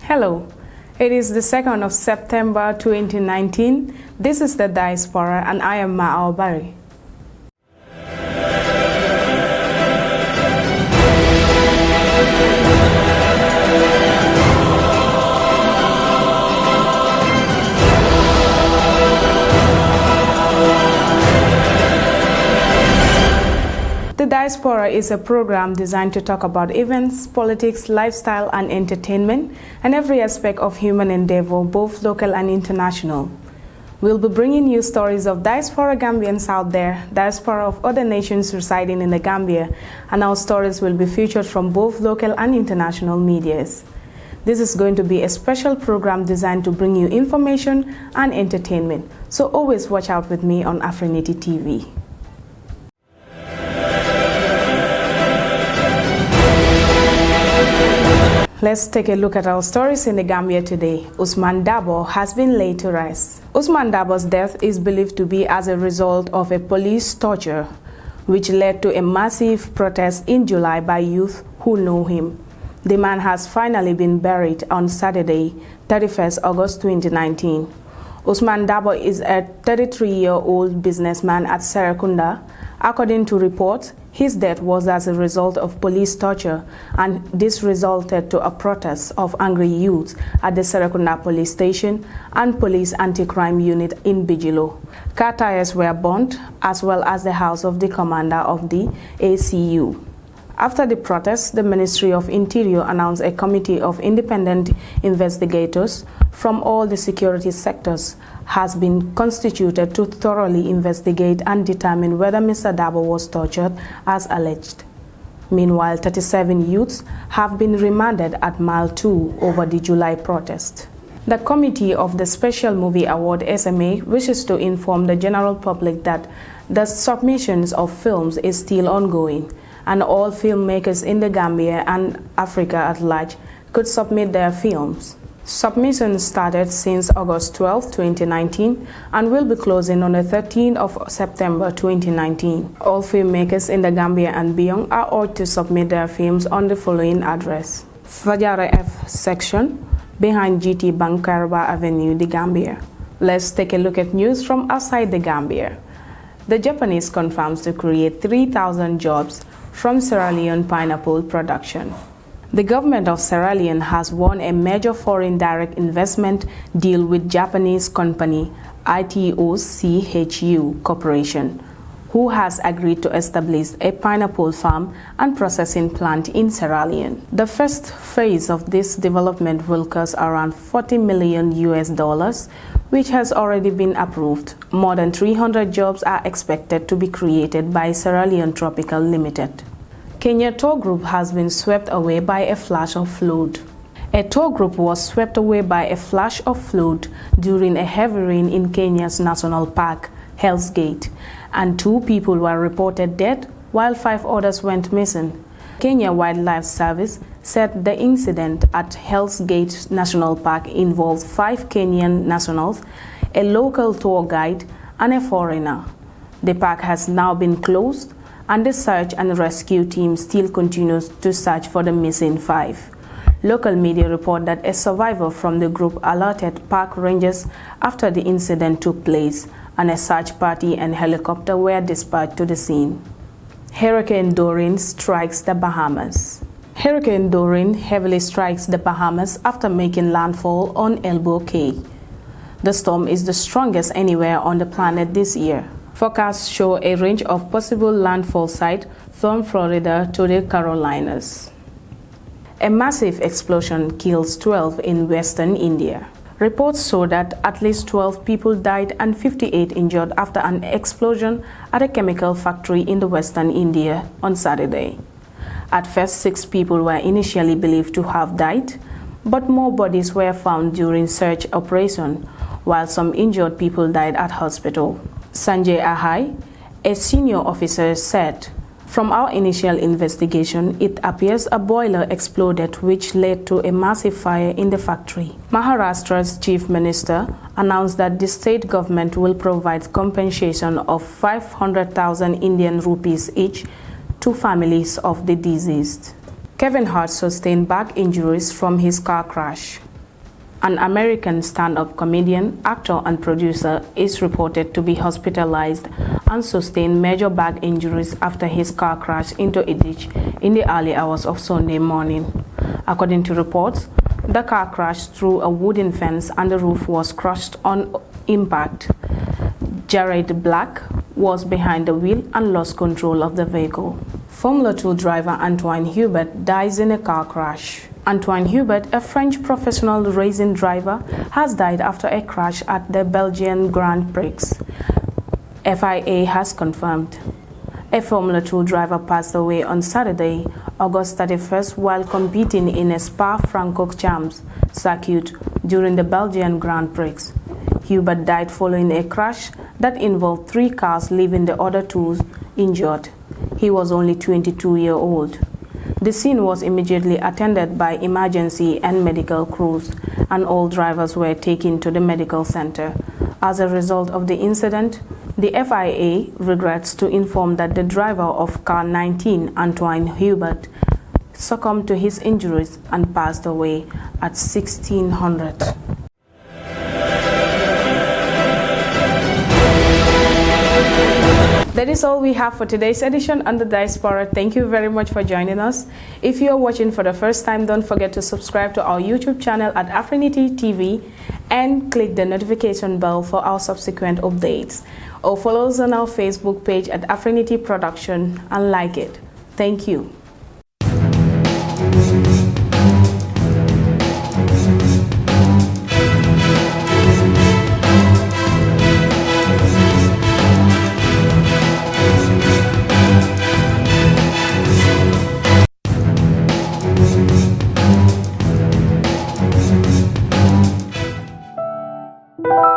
Hello, it is the 2nd of September 2019. This is the Diaspora and I am Ma'au Barry. The Diaspora is a program designed to talk about events, politics, lifestyle, and entertainment, and every aspect of human endeavor, both local and international. We'll be bringing you stories of Diaspora Gambians out there, Diaspora of other nations residing in the Gambia, and our stories will be featured from both local and international medias. This is going to be a special program designed to bring you information and entertainment, so always watch out with me on Afrinity TV. Let's take a look at our stories in the Gambia today. Usman Dabo has been laid to rest. Usman Dabo's death is believed to be as a result of a police torture, which led to a massive protest in July by youth who know him. The man has finally been buried on Saturday, 31st August 2019. Usman Dabo is a 33-year-old businessman at Serekunda. According to reports, his death was as a result of police torture, and this resulted to a protest of angry youths at the Serekunda police station and police anti-crime unit in Bijilo. Car tires were burnt, as well as the house of the commander of the ACU. After the protest, the Ministry of Interior announced a committee of independent investigators from all the security sectors has been constituted to thoroughly investigate and determine whether Mr. Dabo was tortured as alleged. Meanwhile, 37 youths have been remanded at Mile 2 over the July protest. The Committee of the Special Movie Award SMA wishes to inform the general public that the submissions of films is still ongoing, and all filmmakers in the Gambia and Africa at large could submit their films. Submissions started since August 12, 2019 and will be closing on the 13th of September 2019. All filmmakers in the Gambia and beyond are urged to submit their films on the following address: Fajara F section, behind GT Bank Kairaba Avenue, The Gambia. Let's take a look at news from outside the Gambia. The Japanese confirms to create 3,000 jobs from Sierra Leone pineapple production. The government of Sierra Leone has won a major foreign direct investment deal with Japanese company ITOCHU Corporation, who has agreed to establish a pineapple farm and processing plant in Sierra Leone. The first phase of this development will cost around $40 million, which has already been approved. More than 300 jobs are expected to be created by Sierra Leone Tropical Limited. Kenya tour group has been swept away by a flash of flood. A tour group was swept away by a flash of flood during a heavy rain in Kenya's national park, Hell's Gate, and 2 people were reported dead while 5 others went missing. Kenya Wildlife Service said the incident at Hell's Gate National Park involved 5 Kenyan nationals, a local tour guide, and a foreigner. The park has now been closed, and the search and rescue team still continues to search for the missing 5. Local media report that a survivor from the group alerted park rangers after the incident took place, and a search party and helicopter were dispatched to the scene. Hurricane Dorian strikes the Bahamas. Hurricane Dorian heavily strikes the Bahamas after making landfall on Elbow Cay. The storm is the strongest anywhere on the planet this year. Forecasts show a range of possible landfall sites from Florida to the Carolinas. A massive explosion kills 12 in western India. Reports show that at least 12 people died and 58 injured after an explosion at a chemical factory in the western India on Saturday. At first, 6 people were initially believed to have died, but more bodies were found during search operation, while some injured people died at hospital. Sanjay Ahai, a senior officer, said, "From our initial investigation, it appears a boiler exploded which led to a massive fire in the factory." Maharashtra's chief minister announced that the state government will provide compensation of 500,000 Indian rupees each to families of the deceased. Kevin Hart sustained back injuries from his car crash. An American stand-up comedian, actor and producer is reported to be hospitalized and sustained major back injuries after his car crashed into a ditch in the early hours of Sunday morning. According to reports, the car crashed through a wooden fence and the roof was crushed on impact. Jared Black was behind the wheel and lost control of the vehicle. Formula 2 driver Antoine Hubert dies in a car crash. Antoine Hubert, a French professional racing driver, has died after a crash at the Belgian Grand Prix. FIA has confirmed. A Formula 2 driver passed away on Saturday, August 31st, while competing in a Spa-Francorchamps circuit during the Belgian Grand Prix. Hubert died following a crash that involved 3 cars, leaving the other 2 injured. He was only 22-year-old. The scene was immediately attended by emergency and medical crews, and all drivers were taken to the medical center. As a result of the incident, the FIA regrets to inform that the driver of car 19, Antoine Hubert, succumbed to his injuries and passed away at 1600. That is all we have for today's edition on the Diaspora. Thank you very much for joining us. If you are watching for the first time, don't forget to subscribe to our YouTube channel at Afrinity TV and click the notification bell for our subsequent updates. Or follow us on our Facebook page at Afrinity Production and like it. Thank you. You